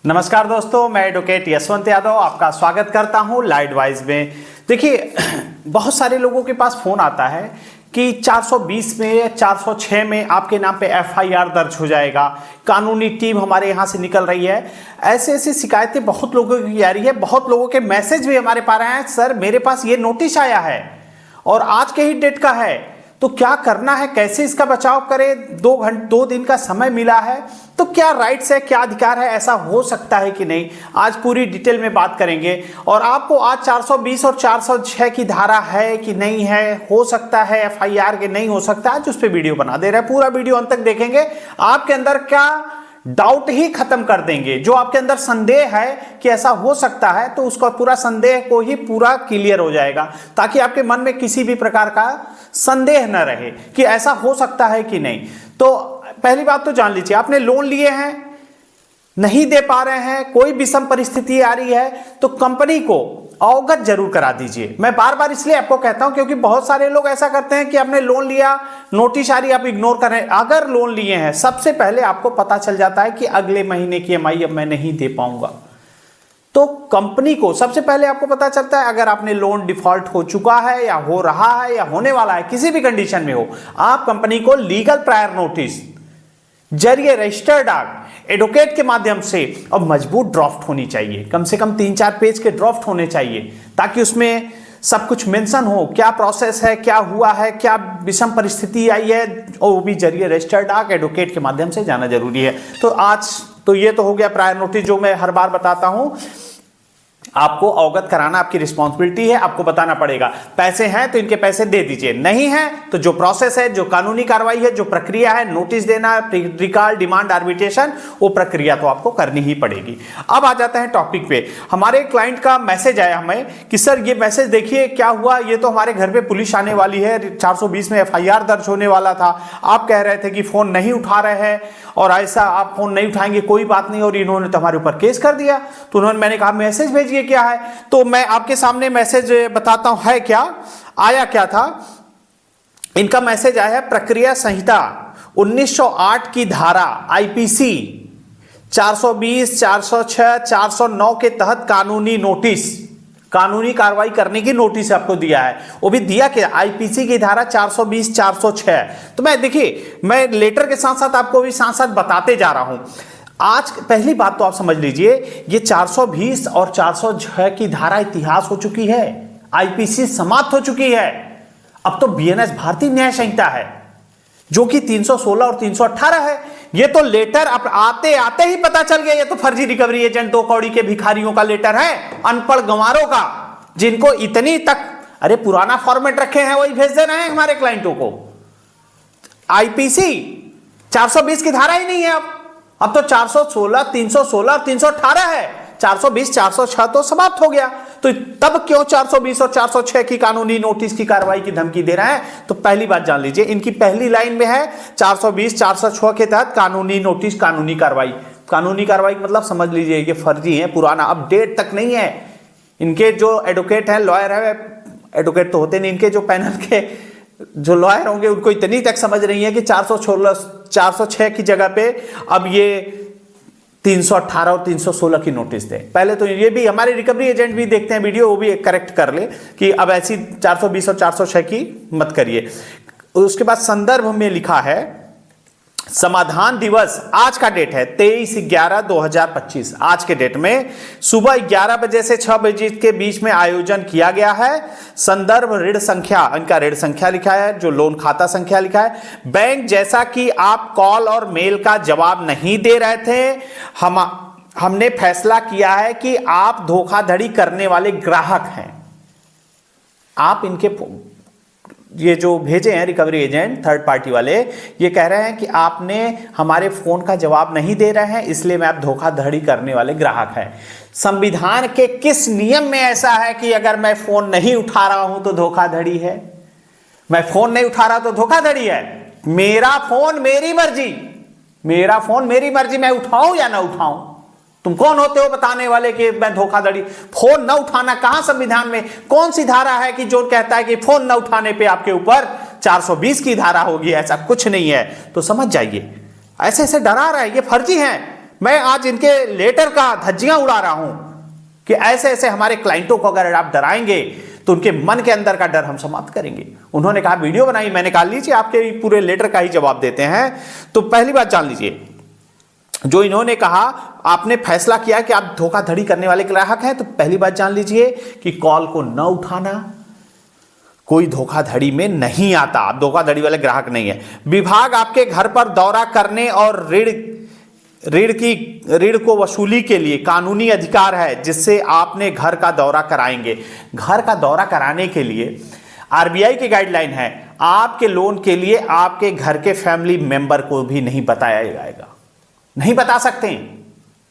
नमस्कार दोस्तों, मैं एडवोकेट यशवंत यादव आपका स्वागत करता हूं लॉ एडवाइस में। देखिए, बहुत सारे लोगों के पास फोन आता है कि 420 में या 406 में आपके नाम पे एफआईआर दर्ज हो जाएगा, कानूनी टीम हमारे यहाँ से निकल रही है। ऐसे ऐसी शिकायतें बहुत लोगों की आ रही है। बहुत लोगों के मैसेज भी हमारे पास आए हैं, सर मेरे पास ये नोटिस आया है और आज के ही डेट का है, तो क्या करना है, कैसे इसका बचाव करें। 2 दिन का समय मिला है, तो क्या राइट्स है, क्या अधिकार है, ऐसा हो सकता है कि नहीं, आज पूरी डिटेल में बात करेंगे। और आपको आज 420 और 406 की धारा है कि नहीं है, हो सकता है एफआईआर के नहीं हो सकता, आज उस पर वीडियो बना दे रहे हैं। पूरा वीडियो अंत तक देखेंगे, आपके अंदर क्या डाउट ही खत्म कर देंगे। जो आपके अंदर संदेह है कि ऐसा हो सकता है, तो उसका पूरा संदेह को ही पूरा क्लियर हो जाएगा, ताकि आपके मन में किसी भी प्रकार का संदेह न रहे कि ऐसा हो सकता है कि नहीं। तो पहली बात तो जान लीजिए, आपने लोन लिए हैं, नहीं दे पा रहे हैं, कोई विषम परिस्थिति आ रही है, तो कंपनी को अवगत जरूर करा दीजिए। मैं बार बार इसलिए आपको कहता हूं क्योंकि बहुत सारे लोग ऐसा करते हैं कि आपने लोन लिया, नोटिस आ रही, आप इग्नोर कर रहे हैं। अगर लोन लिए हैं, सबसे पहले आपको पता चल जाता है कि अगले महीने की ईएमआई अब मैं नहीं दे पाऊंगा, तो कंपनी को सबसे पहले आपको पता चलता है। अगर आपने लोन डिफॉल्ट हो चुका है या हो रहा है या होने वाला है, किसी भी कंडीशन में हो, आप कंपनी को लीगल प्रायर नोटिस जरिए रजिस्टर्ड डाक एडवोकेट के माध्यम से और मजबूत ड्राफ्ट होनी चाहिए, कम से कम 3-4 पेज के ड्राफ्ट होने चाहिए, ताकि उसमें सब कुछ मेंशन हो, क्या प्रोसेस है, क्या हुआ है, क्या विषम परिस्थिति आई है, और वो भी जरिए रजिस्टर्ड डाक एडवोकेट के माध्यम से जाना जरूरी है। तो आज तो ये तो हो गया प्रायर नोटिस, जो मैं हर बार बताता हूं, आपको अवगत कराना आपकी रिस्पॉन्सिबिलिटी है, आपको बताना पड़ेगा। पैसे हैं तो इनके पैसे दे दीजिए, नहीं है तो जो प्रोसेस है, जो कानूनी कार्रवाई है, जो प्रक्रिया है, नोटिस देना, रिकॉल, डिमांड, आर्बिट्रेशन, वो प्रक्रिया तो आपको करनी ही पड़ेगी। अब आ जाता है टॉपिक पे। हमारे क्लाइंट का मैसेज आया हमें कि सर ये मैसेज देखिए क्या हुआ, ये तो हमारे घर पे पुलिस आने वाली है, 420 में एफआईआर दर्ज होने वाला था, आप कह रहे थे कि फोन नहीं उठा रहे हैं, और ऐसा आप फोन नहीं उठाएंगे कोई बात नहीं, और इन्होंने तो हमारे ऊपर केस कर दिया। तो उन्होंने, मैंने कहा मैसेज भेजिए क्या है, तो मैं आपके सामने मैसेज बताता हूं है क्या, आया क्या था। इनका मैसेज आया है, प्रक्रिया संहिता 1908 की धारा आईपीसी 420, 406, 409 के तहत कानूनी नोटिस, कानूनी कार्रवाई करने की नोटिस आपको दिया है। वो भी दिया कि आईपीसी की धारा 420, 406। तो मैं देखिए, मैं लेटर के साथ साथ आपको भी साथ साथ बताते जा रहा हूं। आज पहली बात तो आप समझ लीजिए, ये 420 और 406 की धारा इतिहास हो चुकी है, आईपीसी समाप्त हो चुकी है। अब तो बीएनएस भारतीय न्याय संहिता है, जो कि 316 और 318 है। ये तो लेटर अब आते आते ही पता चल गया, ये तो फर्जी रिकवरी एजेंट, 2 कौड़ी के भिखारियों का लेटर है, अनपढ़ गंवारों का, जिनको इतनी तक, अरे पुराना फॉर्मेट रखे हैं वही भेज दे रहे हैं हमारे क्लाइंटों को। आईपीसी 420 की धारा ही नहीं है अब तो 416, 316 और 318 है। 420, 406 तो समाप्त हो गया, तो तब क्यों 420 और 406 की कानूनी नोटिस की कार्रवाई की धमकी दे रहे हैं। तो पहली बात जान लीजिए, इनकी पहली लाइन में है 420, 406 के तहत कानूनी नोटिस, कानूनी कार्रवाई। कानूनी कार्रवाई मतलब समझ लीजिए ये फर्जी है, पुराना, अपडेट तक नहीं है। इनके जो एडवोकेट हैं, लॉयर है, एडवोकेट तो होते नहीं, इनके जो पैनल के जो लॉयर होंगे उनको इतनी तक समझ नहीं है कि 406 की जगह पे अब ये 318 और 316 की नोटिस दे। पहले तो ये भी हमारे रिकवरी एजेंट भी देखते हैं वीडियो, वो भी करेक्ट कर ले कि अब ऐसी 420 और 406 की मत करिए। उसके बाद संदर्भ में लिखा है, समाधान दिवस आज का डेट है 23/11/2025। आज के डेट में सुबह 11 बजे से 6 बजे के बीच में आयोजन किया गया है। संदर्भ ऋण संख्या, इनका ऋण संख्या लिखा है, जो लोन खाता संख्या लिखा है। बैंक, जैसा कि आप कॉल और मेल का जवाब नहीं दे रहे थे, हमने फैसला किया है कि आप धोखाधड़ी करने वाले ग्राहक हैं। आप इनके ये जो भेजे हैं रिकवरी एजेंट, थर्ड पार्टी वाले, ये कह रहे हैं कि आपने हमारे फोन का जवाब नहीं दे रहे हैं, इसलिए मैं आप धोखाधड़ी करने वाले ग्राहक हैं। संविधान के किस नियम में ऐसा है कि अगर मैं फोन नहीं उठा रहा हूं तो धोखाधड़ी है? मैं फोन नहीं उठा रहा तो धोखाधड़ी है? मेरा फोन मेरी मर्जी, मेरा फोन मेरी मर्जी, मैं उठाऊं या ना उठाऊं। तुम कौन होते हो बताने वाले कि मैं धोखाधड़ी? फोन न उठाना कहां संविधान में, कौन सी धारा है कि जो कहता है कि फोन न उठाने पे आपके ऊपर 420 की धारा होगी? ऐसा कुछ नहीं है। तो समझ जाइए, ऐसे ऐसे डरा रहा है, ये फर्जी है। मैं आज इनके लेटर का धज्जियां उड़ा रहा हूं कि ऐसे ऐसे हमारे क्लाइंटों को अगर आप डराएंगे तो उनके मन के अंदर का डर हम समाप्त करेंगे। उन्होंने कहा वीडियो बनाई, मैंने कहा लीजिए आपके पूरे लेटर का ही जवाब देते हैं। तो पहली बात जान लीजिए, जो इन्होंने कहा आपने फैसला किया कि आप धोखाधड़ी करने वाले ग्राहक हैं, तो पहली बात जान लीजिए कि कॉल को न उठाना, कोई धोखाधड़ी में नहीं आता, आप धोखाधड़ी वाले ग्राहक नहीं है। विभाग आपके घर पर दौरा करने और ऋण को वसूली के लिए कानूनी अधिकार है, जिससे आपने घर का दौरा कराएंगे। घर का दौरा कराने के लिए आरबीआई की गाइडलाइन है, आपके लोन के लिए आपके घर के फैमिली मेंबर को भी नहीं बताया जाएगा, नहीं बता सकते,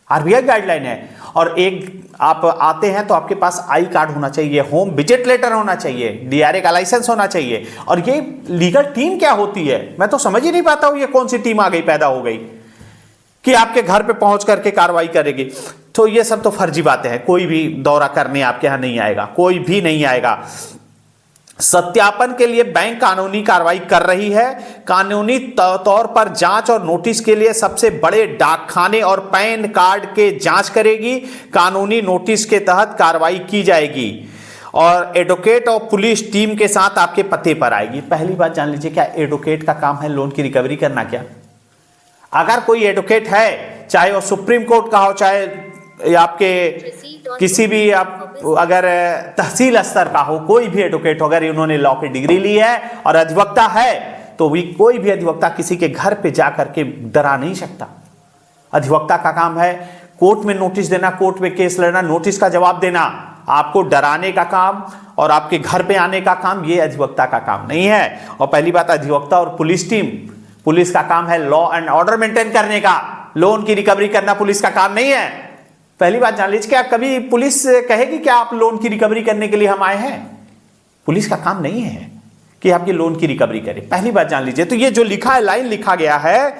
आरबीआई गाइडलाइन है। और एक आप आते हैं तो आपके पास आई कार्ड होना चाहिए, होम विजिट लेटर होना चाहिए, डीआरए का लाइसेंस होना चाहिए। और ये लीगल टीम क्या होती है, मैं तो समझ ही नहीं पाता हूं ये कौन सी टीम आ गई, पैदा हो गई कि आपके घर पे पहुंच करके कार्रवाई करेगी। तो ये सब तो फर्जी बातें हैं, कोई भी दौरा करने आपके यहां नहीं आएगा, कोई भी नहीं आएगा। सत्यापन के लिए बैंक कानूनी कार्रवाई कर रही है। कानूनी तौर पर जांच और नोटिस के लिए सबसे बड़े डाकखाने और पैन कार्ड के जांच करेगी। कानूनी नोटिस के तहत कार्रवाई की जाएगी और एडवोकेट और पुलिस टीम के साथ आपके पते पर आएगी। पहली बात जान लीजिए, क्या एडवोकेट का काम है लोन की रिकवरी करना? क्या अगर कोई एडवोकेट है, चाहे वो सुप्रीम कोर्ट का हो, चाहे आपके किसी भी आप अगर तहसील स्तर का हो, कोई भी एडवोकेट हो, अगर उन्होंने लॉ की डिग्री ली है और अधिवक्ता है, तो भी कोई भी अधिवक्ता किसी के घर पे जाकर के डरा नहीं सकता। अधिवक्ता का काम है कोर्ट में नोटिस देना, कोर्ट में केस लड़ना, नोटिस का जवाब देना। आपको डराने का काम और आपके घर पे आने का काम ये अधिवक्ता का काम नहीं है। और पहली बात, अधिवक्ता और पुलिस टीम, पुलिस का काम है लॉ एंड ऑर्डर मेंटेन करने का, लोन की रिकवरी करना पुलिस का काम नहीं है। पहली बात जान लीजिए, क्या कभी पुलिस कहेगी कि आप लोन की रिकवरी करने के लिए हम आए हैं? पुलिस का काम नहीं है कि आपकी लोन की रिकवरी करे, पहली बात जान लीजिए। तो ये जो लिखा है, लाइन लिखा गया है,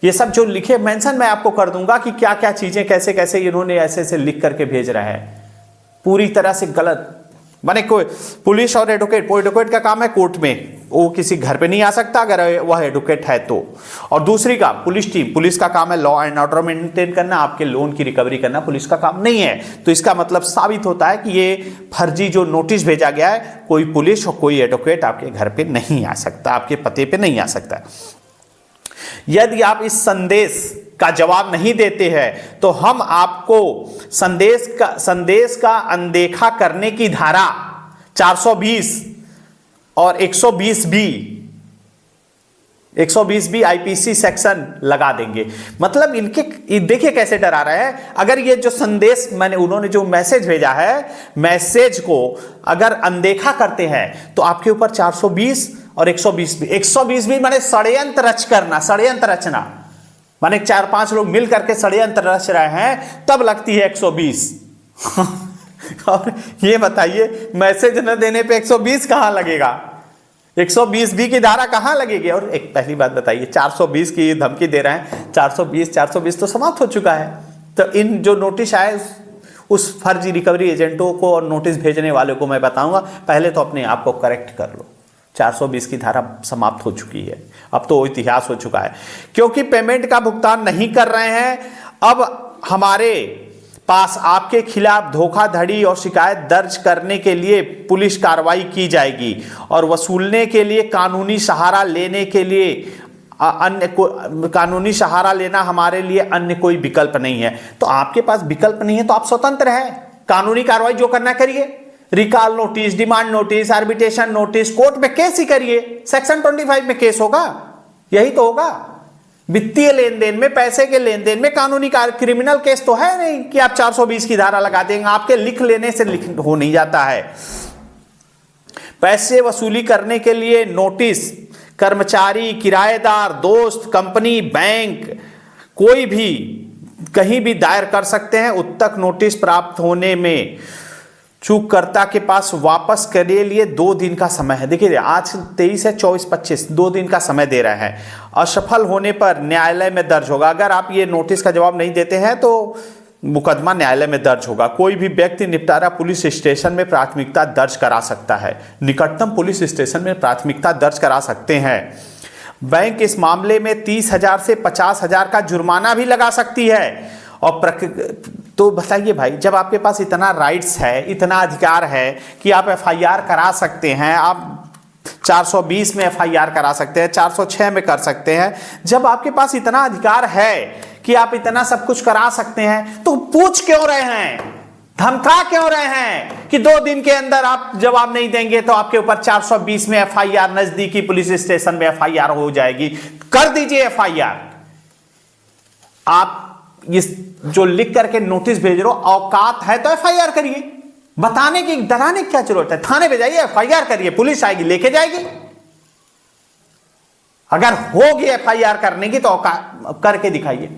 ये सब जो लिखे मेंशन मैं आपको कर दूंगा कि क्या क्या चीजें कैसे कैसे इन्होंने ऐसे ऐसे लिख करके भेज रहा है, पूरी तरह से गलत। माने कोई पुलिस और एडवोकेट का काम है कोर्ट में, वो किसी घर पे नहीं आ सकता अगर वह एडवोकेट है तो। और दूसरी का पुलिस टीम, पुलिस का काम है लॉ एंड ऑर्डर मेंटेन करना, आपके लोन की रिकवरी करना पुलिस का काम नहीं है। तो इसका मतलब साबित होता है कि ये फर्जी जो नोटिस भेजा गया है, कोई पुलिस और कोई एडवोकेट आपके घर पे नहीं आ सकता, आपके पते पे नहीं आ सकता। यदि आप इस संदेश का जवाब नहीं देते हैं तो हम आपको संदेश का अनदेखा करने की धारा 420 और 120 बी आईपीसी सेक्शन लगा देंगे। मतलब इनके देखिए कैसे डरा रहे हैं। अगर ये जो संदेश उन्होंने जो मैसेज भेजा है, मैसेज को अगर अनदेखा करते हैं तो आपके ऊपर 420 और 120 भी माने षड्यंत्र रच करना, षड्यंत्र रचना, माने 4-5 लोग मिल करके षड्यंत्र रच रहे हैं, तब लगती है 120। और ये बताइए मैसेज न देने पे 120 कहां लगेगा? 120 बी की धारा कहां लगेगी? और एक पहली बात बताइए, 420 की धमकी दे रहे हैं, 420 तो समाप्त हो चुका है। तो इन जो नोटिस आए उस फर्जी रिकवरी एजेंटों को और नोटिस भेजने वाले को मैं बताऊंगा, पहले तो अपने आप को करेक्ट कर लो। 420 की धारा समाप्त हो चुकी है, अब तो इतिहास हो चुका है। क्योंकि पेमेंट का भुगतान नहीं कर रहे हैं, अब हमारे पास आपके खिलाफ धोखाधड़ी और शिकायत दर्ज करने के लिए पुलिस कार्रवाई की जाएगी और वसूलने के लिए कानूनी सहारा लेने के लिए कानूनी सहारा लेना हमारे लिए अन्य कोई विकल्प नहीं है। तो आपके पास विकल्प नहीं है तो आप स्वतंत्र हैं, कानूनी कार्रवाई जो करना करिए, recall notice, demand notice, arbitration notice, court में केस ही करिए, सेक्शन 25 में केस होगा, यही तो होगा। वित्तीय लेन देन में, पैसे के लेन देन में कानूनी क्रिमिनल केस तो है नहीं कि आप 420 की धारा लगा देंगे, आपके लिख लेने से हो नहीं जाता है। पैसे वसूली करने के लिए नोटिस कर्मचारी, किराएदार, दोस्त, कंपनी, बैंक, कोई भी कहीं भी दायर कर सकते हैं। उत्तक नोटिस प्राप्त होने में चूककर्ता के पास वापस के लिए 2 दिन का समय है। देखिए आज 23 है, 24, 25 2 दिन का समय दे रहे हैं। असफल होने पर न्यायालय में दर्ज होगा। अगर आप ये नोटिस का जवाब नहीं देते हैं तो मुकदमा न्यायालय में दर्ज होगा। कोई भी व्यक्ति निपटारा पुलिस स्टेशन में प्राथमिकता दर्ज करा सकता है, निकटतम पुलिस स्टेशन में प्राथमिकता दर्ज करा सकते हैं। बैंक इस मामले में 30,000 से 50,000 का जुर्माना भी लगा सकती है। और तो बताइए भाई, जब आपके पास इतना राइट्स है, इतना अधिकार है कि आप एफआईआर करा सकते हैं, आप 420 में एफआईआर करा सकते हैं, 406 में कर सकते हैं, जब आपके पास इतना अधिकार है कि आप इतना सब कुछ करा सकते हैं, तो पूछ क्यों रहे हैं, धमका क्यों रहे हैं कि 2 दिन के अंदर आप जवाब नहीं देंगे तो आपके ऊपर 420 में एफआईआर, नजदीकी पुलिस स्टेशन में एफआईआर हो जाएगी। कर दीजिए एफआईआर। आप इस जो लिख करके नोटिस भेज रहे हो, औकात है तो एफआईआर करिए। बताने की, डराने की क्या जरूरत है? थाने पे जाइए, एफआईआर करिए, पुलिस आएगी लेके जाएगी। अगर होगी एफआईआर करने की तो औकात करके दिखाइए।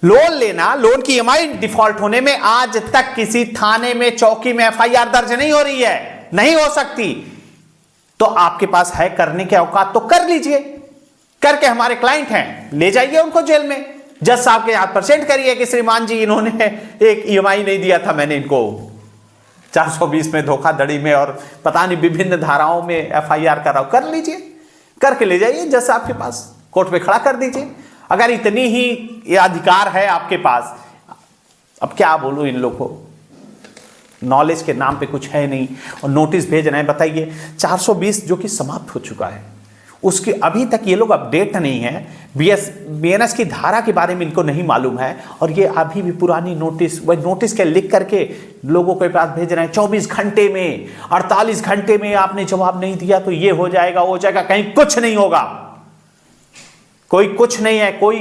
लोन लेना, लोन की ईएमआई डिफॉल्ट होने में आज तक किसी थाने में, चौकी में एफआईआर दर्ज नहीं हो रही है, नहीं हो सकती। तो आपके पास है करने के औकात तो कर लीजिए। करके हमारे क्लाइंट हैं, ले जाइए उनको जेल में, जज साहब के हाथ प्रेजेंट करिए कि श्रीमान जी इन्होंने एक ईएमआई नहीं दिया था, मैंने इनको 420 में धोखाधड़ी में और पता नहीं विभिन्न धाराओं में एफआईआर कराओ। कर लीजिए, करके ले जाइए जज साहब के पास, कोर्ट में खड़ा कर दीजिए। अगर इतनी ही ये अधिकार है आपके पास, अब क्या बोलूं इन लोगों को, नॉलेज के नाम पे कुछ है नहीं और नोटिस भेज रहे हैं। बताइए 420 जो कि समाप्त हो चुका है, उसकी अभी तक ये लोग अपडेट नहीं है। बीएनएस की धारा के बारे में इनको नहीं मालूम है और ये अभी भी पुरानी नोटिस, वही नोटिस के लिख करके लोगों के पास भेज रहे हैं। 24 घंटे में, 48 घंटे में आपने जवाब नहीं दिया तो ये हो जाएगा, वो हो जाएगा। कहीं कुछ नहीं होगा, कोई कुछ नहीं है। कोई,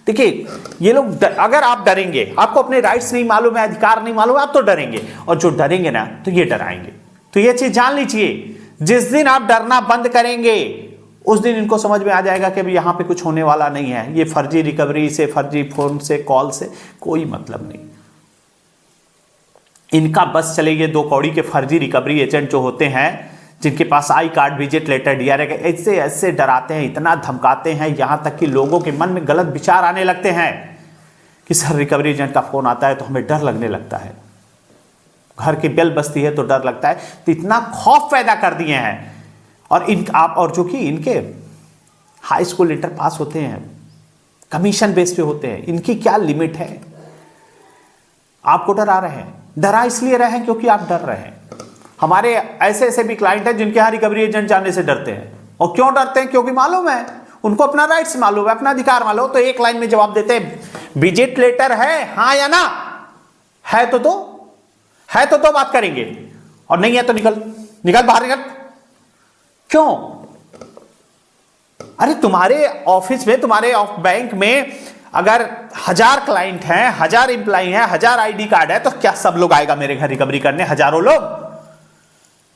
देखिए ये लोग अगर आप डरेंगे, आपको अपने राइट्स नहीं मालूम है, अधिकार नहीं मालूम है, आप तो डरेंगे। और जो डरेंगे ना तो ये डराएंगे। तो ये चीज जान लीजिए, जिस दिन आप डरना बंद करेंगे उस दिन इनको समझ में आ जाएगा कि अभी यहां पे कुछ होने वाला नहीं है। ये फर्जी रिकवरी से, फर्जी फोन से, कॉल से कोई मतलब नहीं। इनका बस चले, ये 2 कौड़ी के फर्जी रिकवरी एजेंट जो होते हैं, जिनके पास I card, visit letter, DRA, ऐसे ऐसे डराते हैं, इतना धमकाते हैं, यहां तक कि लोगों के मन में गलत विचार आने लगते हैं कि सर रिकवरी एजेंट का फोन आता है तो हमें डर लगने लगता है, घर की बेल बजती है तो डर लगता है। तो इतना खौफ पैदा कर दिए हैं। और आप, और जो कि इनके हाई स्कूल इंटर पास होते हैं, कमीशन बेस पे होते हैं, इनकी क्या लिमिट है? आपको डरा रहे हैं, डरा इसलिए रहे हैं क्योंकि आप डर रहे हैं। हमारे ऐसे ऐसे भी क्लाइंट हैं जिनके यहाँ रिकवरी एजेंट जाने से डरते हैं। और क्यों डरते हैं? क्योंकि मालूम है उनको, अपना राइट्स मालूम है, अपना अधिकार मालूम। तो एक लाइन में जवाब देते हैं, विजिट लेटर है, हाँ या ना? है तो है तो बात करेंगे, और नहीं है तो निकल बाहर निकल। क्यों? अरे तुम्हारे ऑफिस में, तुम्हारे बैंक में अगर 1000 क्लाइंट हैं, 1000 एम्प्लॉय हैं, 1000 आईडी कार्ड है, तो क्या सब लोग आएगा मेरे घर रिकवरी करने? हजारों लोग।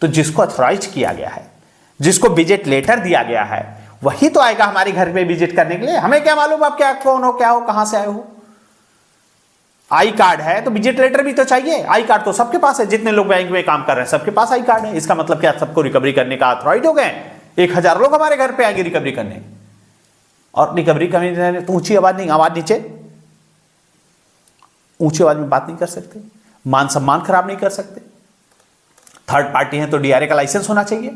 तो जिसको अथॉराइज किया गया है, जिसको विजिट लेटर दिया गया है, वही तो आएगा हमारे घर पे विजिट करने के लिए। हमें क्या मालूम आप क्या, कौन हो, क्या हो, कहां से आए हो? आई कार्ड है तो विजिट लेटर भी तो चाहिए। आई कार्ड तो सबके पास है, जितने लोग बैंक में काम कर रहे हैं सबके पास आई कार्ड है। इसका मतलब क्या सबको रिकवरी करने का अथॉराइज हो गए? 1000 लोग हमारे घर पे आएंगे रिकवरी करने। और रिकवरी करने तो ऊंची आवाज नहीं, आवाज नीचे, ऊंची आवाज में बात नहीं कर सकते, मान सम्मान खराब नहीं कर सकते। थर्ड पार्टी है तो डीआरए का लाइसेंस होना चाहिए,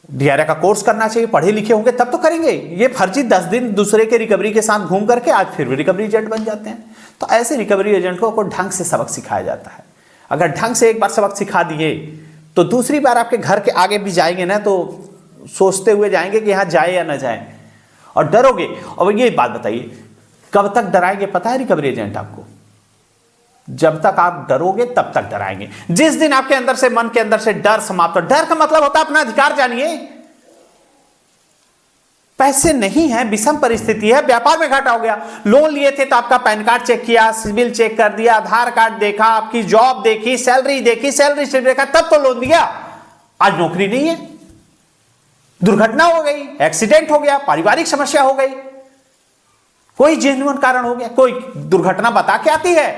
डीआरए का कोर्स करना चाहिए, पढ़े लिखे होंगे तब तो करेंगे। ये फर्जी 10 दिन दूसरे के रिकवरी के साथ घूम करके आज फिर भी रिकवरी एजेंट बन जाते हैं। तो ऐसे रिकवरी एजेंटों को ढंग से सबक सिखाया जाता है। अगर ढंग से एक बार सबक सिखा दिए तो दूसरी बार आपके घर के आगे भी जाएंगे ना तो सोचते हुए जाएंगे कि यहां जाए या ना जाए, और डरोगे। और ये बात बताइए, कब तक डराएंगे पता है रिकवरी एजेंट आपको? जब तक आप डरोगे तब तक डराएंगे। जिस दिन आपके अंदर से, मन के अंदर से डर समाप्त हो, डर का मतलब होता है अपना अधिकार जानिए। पैसे नहीं है, विषम परिस्थिति है, व्यापार में घाटा हो गया। लोन लिए थे तो आपका पैन कार्ड चेक किया, सिविल चेक कर दिया, आधार कार्ड देखा, आपकी जॉब देखी, सैलरी देखी, सैलरी स्लिप देखा, तब तो लोन दिया। आज नौकरी नहीं है, दुर्घटना हो गई, एक्सीडेंट हो गया, पारिवारिक समस्या हो गई, कोई जेन्युइन कारण हो गया, कोई दुर्घटना बता के आती है।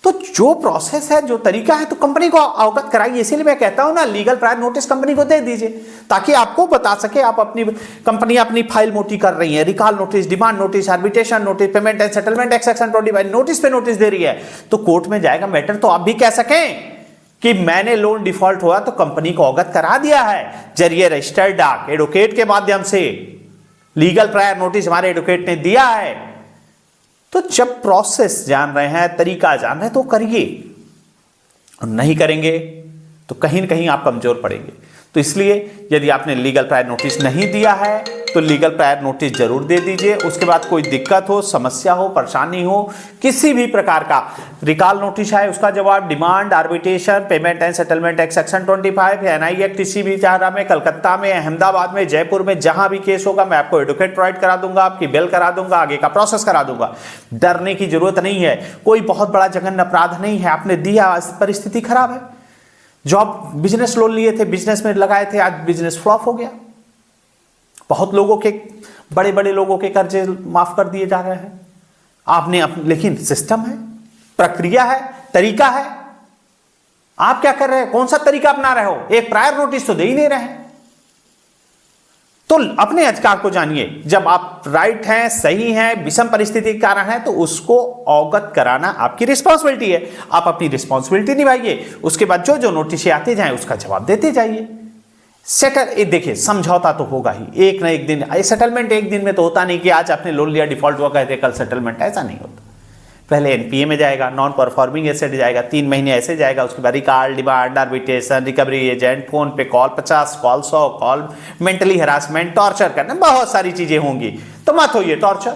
तो जो प्रोसेस है, जो तरीका है, तो कंपनी को अवगत कराइए। इसीलिए मैं कहता हूं ना, लीगल प्रायर नोटिस कंपनी को दे दीजिए ताकि आपको बता सके आप अपनी कंपनी अपनी फाइल मोटी कर रही है, recall notice, demand notice, arbitration notice, payment and settlement act section 25 notice पे नोटिस दे रही है, तो कोर्ट में जाएगा मैटर, तो आप भी कह सकें कि मैंने लोन डिफॉल्ट हुआ तो कंपनी को अवगत करा दिया है जरिए रजिस्टर्ड डाक एडवोकेट के माध्यम से, लीगल प्रायर नोटिस हमारे एडवोकेट ने दिया है। तो जब प्रोसेस जान रहे हैं, तरीका जान रहे हैं तो करिए, और नहीं करेंगे तो कहीं ना कहीं आप कमजोर पड़ेंगे। तो इसलिए यदि आपने लीगल प्रायर नोटिस नहीं दिया है तो लीगल प्रायर नोटिस जरूर दे दीजिए। उसके बाद कोई दिक्कत हो, समस्या हो, परेशानी हो, किसी भी प्रकार का रिकॉल नोटिस है उसका जवाब, demand, arbitration, payment and settlement act section 25, NI act किसी भी चारा में, कलकत्ता में, अहमदाबाद में, जयपुर में, जहां भी केस होगा मैं आपको एडवोकेट प्रोवाइड करा दूंगा, आपकी बेल करा दूंगा, आगे का प्रोसेस करा दूंगा। डरने की जरूरत नहीं है, कोई बहुत बड़ा जघन्य अपराध नहीं है, आपने दिया, परिस्थिति खराब है, जॉब बिजनेस लोन लिए थे, बिजनेस में लगाए थे, आज बिजनेस फ्लॉप हो गया, बहुत लोगों के, बड़े बड़े लोगों के कर्जे माफ कर दिए जा रहे हैं आपने लेकिन सिस्टम है, प्रक्रिया है, तरीका है, आप क्या कर रहे हैं, कौन सा तरीका अपना रहे हो, एक प्रायर नोटिस तो दे ही नहीं रहे हैं। तो अपने अधिकार को जानिए, जब आप राइट हैं, सही हैं, विषम परिस्थिति के कारण है तो उसको अवगत कराना आपकी रिस्पॉन्सिबिलिटी है, आप अपनी रिस्पॉन्सिबिलिटी निभाइए। उसके बाद जो जो नोटिस आते जाएं उसका जवाब देते जाइए। देखिए समझौता तो होगा ही, एक ना एक दिन, सेटलमेंट एक दिन में तो होता नहीं कि आज आपने लोन लिया, डिफॉल्ट हुआ, कहते कल सेटलमेंट, ऐसा नहीं होता। पहले एनपीए में जाएगा, नॉन परफॉर्मिंग एसेट जाएगा, 3 महीने ऐसे जाएगा, उसके बाद recall, demand, arbitration, recovery agent, phone पे call, 50 call, 100 call, mentally harassment, torture करना, बहुत सारी चीजें होंगी। तो मत होइए टॉर्चर,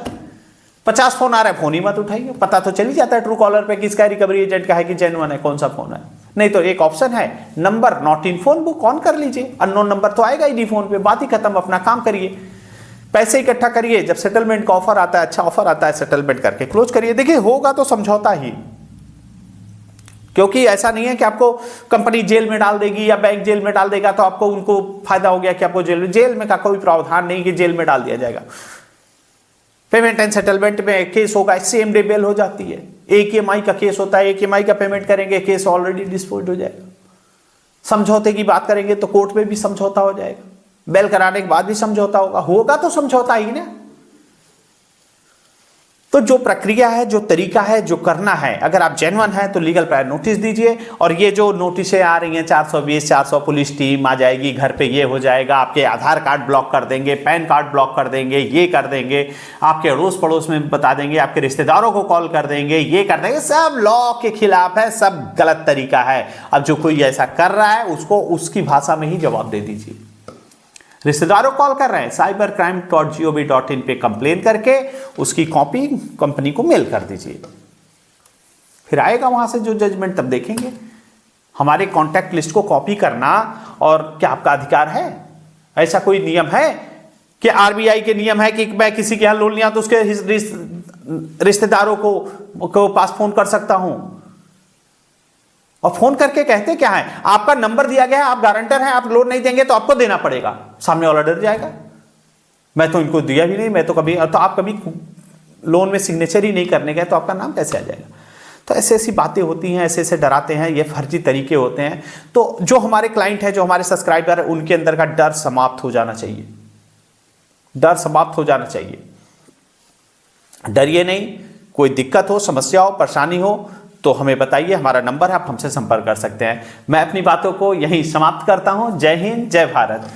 50 फोन आ रहा है, फोन ही मत उठाइए, पता तो चल ही जाता है ट्रू कॉलर पे किसका रिकवरी एजेंट का है कि जेन्युइन है, कौन सा फोन है। नहीं तो एक ऑप्शन है, number not in phone book on कर लीजिए, अननोन नंबर तो आएगा ही नहीं फोन पे, बात ही खत्म, अपना काम करिए, पैसे इकट्ठा करिए, जब सेटलमेंट का ऑफर आता है, अच्छा ऑफर आता है, सेटलमेंट करके क्लोज करिए। देखिए होगा तो समझौता ही, क्योंकि ऐसा नहीं है कि आपको कंपनी जेल में डाल देगी या बैंक जेल में डाल देगा तो आपको उनको फायदा हो गया कि आपको जेल में का कोई प्रावधान नहीं कि जेल में डाल दिया जाएगा। पेमेंट एंड सेटलमेंट में केस होगा, सेम डे बेल हो जाती है, एक EMI का केस होता है, एक EMI का पेमेंट करेंगे, केस ऑलरेडी डिस्पोज हो जाएगा। समझौते की बात करेंगे तो कोर्ट में भी समझौता हो जाएगा, बेल कराने के बाद भी समझौता होगा तो समझौता ही ना। तो जो प्रक्रिया है, जो तरीका है, जो करना है, अगर आप जेन्युइन हैं तो लीगल प्रायर नोटिस दीजिए। और ये जो नोटिसें आ रही हैं 420, 400 पुलिस टीम आ जाएगी घर पे, ये हो जाएगा, आपके आधार कार्ड ब्लॉक कर देंगे, पैन कार्ड ब्लॉक कर देंगे, ये कर देंगे, आपके अड़ोस पड़ोस में बता देंगे, आपके रिश्तेदारों को कॉल कर देंगे, ये कर देंगे, सब लॉ के खिलाफ है, सब गलत तरीका है। अब जो कोई ऐसा कर रहा है उसको उसकी भाषा में ही जवाब दे दीजिए। रिश्तेदारों कॉल कर रहे हैं, cybercrime.gov.in पे कंप्लेन करके उसकी कॉपी कंपनी को मेल कर दीजिए, फिर आएगा वहां से जो जजमेंट, तब देखेंगे। हमारे कॉन्टैक्ट लिस्ट को कॉपी करना और क्या आपका अधिकार है? ऐसा कोई नियम है कि RBI के नियम है कि मैं किसी के यहां लोन लिया तो उसके रिश्तेदारों को पास फोन कर सकता हूं? और फोन करके कहते क्या है, आपका नंबर दिया गया है, आप गारंटर हैं, आप लोन नहीं देंगे तो आपको देना पड़ेगा। सामने वाला डर जाएगा, मैं तो इनको दिया भी नहीं, मैं तो कभी, तो आप कभी लोन में सिग्नेचर ही नहीं करने गए तो आपका नाम कैसे आ जाएगा? तो ऐसे ऐसी बातें होती हैं, ऐसे ऐसे डराते हैं, ये फर्जी तरीके होते हैं। तो जो हमारे क्लाइंट है, जो हमारे सब्सक्राइबर है, उनके अंदर का डर समाप्त हो जाना चाहिए, डर समाप्त हो जाना चाहिए। डरिए नहीं, कोई दिक्कत हो, समस्या हो, परेशानी हो तो हमें बताइए, हमारा नंबर है, आप हमसे संपर्क कर सकते हैं। मैं अपनी बातों को यहीं समाप्त करता हूं। जय हिंद, जय भारत।